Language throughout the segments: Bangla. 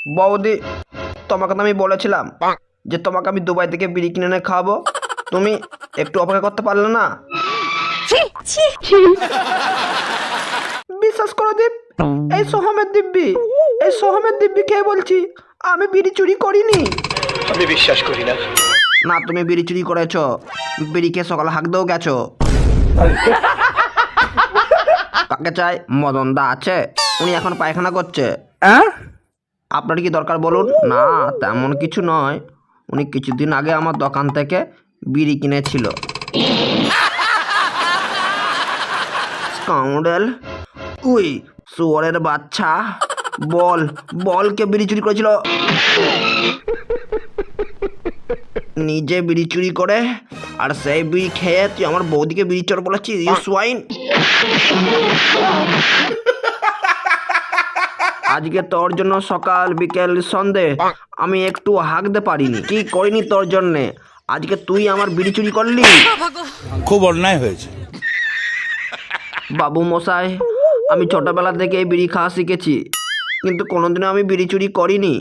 বৌদি, তোমাকে তো আমি বলেছিলাম যে তোমাকে আমি দুবাই থেকে বিড়ি কিনে এনে খাওয়াবো, তুমি একটু অপেক্ষা করতে পারলে না? বিশ্বাস করো দীপ, এই সোহমের দিব্যি খেয়ে বলছি আমি বিড়ি চুরি করিনি। আমি বিশ্বাস করি না। না, তুমি বিড়ি চুরি করেছো, বিড়ি খেয়ে সকালে হাঁক দেও গেছো। কাকে চাই? মদন দা আছে, উনি এখন পায়খানা করছে। আপনার কি দরকার বলুন? না তেমন কিছু নয়, উনি কিছুদিন আগে আমার দোকান থেকে বিড়ি কিনেছিল। স্কাউন্ডেল, উই শুয়োরের বাচ্চা, বল কে বিড়ি চুরি করেছিল? নিজে বিড়ি চুরি করে আর সেই বিড়ি খেয়ে তুই আমার বৌদিকে বিড়ি চোর বলেছিস? You swine! আজকে তোর জন্য সকাল বিকেল সন্ধে আমি একটু হাঁকতে পারিনি, কি করিনি তোর জন্যে? আজকে তুই আমার বিড়ি চুরি করলি। খুব অন্যায় হয়েছে। বাবু মশাই, আমি ছোটবেলা থেকে বিড়ি খাওয়া শিখেছি, কিন্তু কোনোদিনও আমি বিড়ি চুরি করিনি।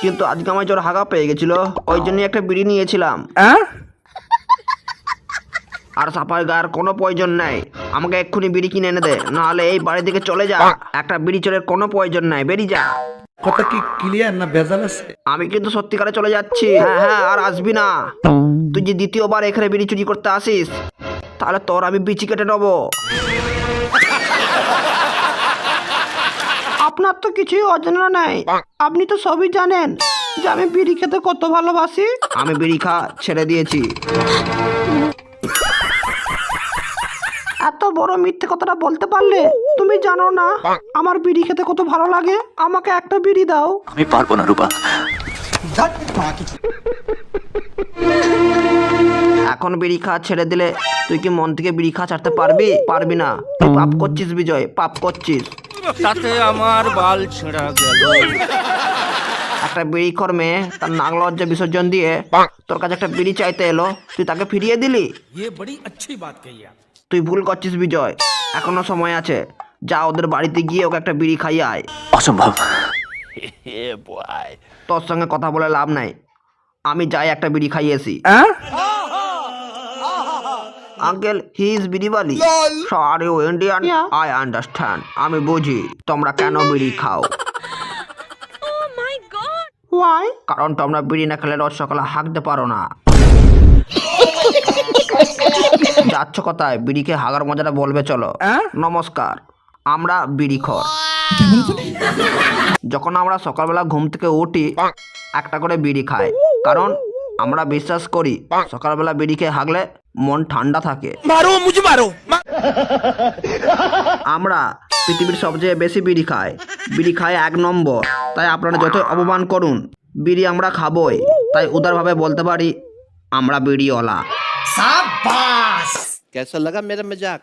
কিন্তু আজকে আমার জ্বর হাগা পেয়ে গেছিল, ওই জন্যই একটা বিড়ি নিয়েছিলাম। আর সাফাই গায়ের কোনো প্রয়োজন নাই, আমাকে এক্ষুনি বিড়ি কিনে এনে দে, নাহলে এই বাড়ি থেকে চলে যা। একটা বিড়ি চোরের কোনো প্রয়োজন নাই, বেরিয়ে যা। কথা কি ক্লিয়ার না ভেজাল আছে? আমি কিন্তু সত্যিকারে চলে যাচ্ছি। হ্যাঁ, আর আসবি না। তুই যে দ্বিতীয়বার এখানে বিড়ি চুরি করতে আসিস, তাহলে তোর আমি বিচি কেটে নেবো। আপনার তো কিছুই অজানা নাই, আপনি তো সবই জানেন যে আমি বিড়ি খেতে কত ভালোবাসি। আমি বিড়ি খাওয়া ছেড়ে দিয়েছি। এত বড় মিথ্যে কথাটা বলতে পারলে? তুমি জানো না আমার বিড়ি খেতে কত ভালো লাগে? আমাকে একটা বিড়ি দাও। আমি পারবো না রূপা। এখন বিড়ি খাওয়া ছেড়ে দিলে তুই কি মন থেকে বিড়ি খাওয়া ছাড়তে পারবি? পারবি না। তুই পাপ করছিস বিজয়, পাপ করছিস। তাতে আমার বাল ছেঁড়া গেল। একটা বিড়ি খর মেয়ে তার নাক লজ্জা বিসর্জন দিয়ে তোর কাছে একটা বিড়ি চাইতে এলো, তুই তাকে ফিরিয়ে দিলি। তুই ভুল করছিস বিজয়, এখনো সময় আছে। যা ওদের বাড়িতে গিয়ে ওকে একটা বিড়ি খাইয়ে আয়। অসম্ভব। তোর সঙ্গে কথা বলে লাভ নাই, আমি যাই একটা বিড়ি খাইয়েছি। আঙ্কেল, হি ইজ বিড়িওয়ালি। Sorry Indian, I understand. আমি বুঝি তোমরা কেন বিড়ি খাও। Why? কারণ তোমরা বিড়ি না খেলে রোজ সকালে হাঁকতে পারো না। যাচ্ছ কোথায়? বিড়িকে হাগার মজাটা বলবে চলো। নমস্কার, আমরা বিড়িখোর। যখন আমরা সকালবেলা ঘুম থেকে উঠি একটা করে বিড়ি খাই, কারণ আমরা বিশ্বাস করি সকালবেলা বিড়ি খেয়ে হাগলে মন ঠান্ডা থাকে। আমরা পৃথিবীর সবচেয়ে বেশি বিড়ি খাই 1 নম্বর। তাই আপনারা যত অপমান করুন, বিড়ি আমরা খাবই। তাই উদারভাবে বলতে পারি আমরা বিড়িওয়ালা। कैसा लगा मेरा मजाक?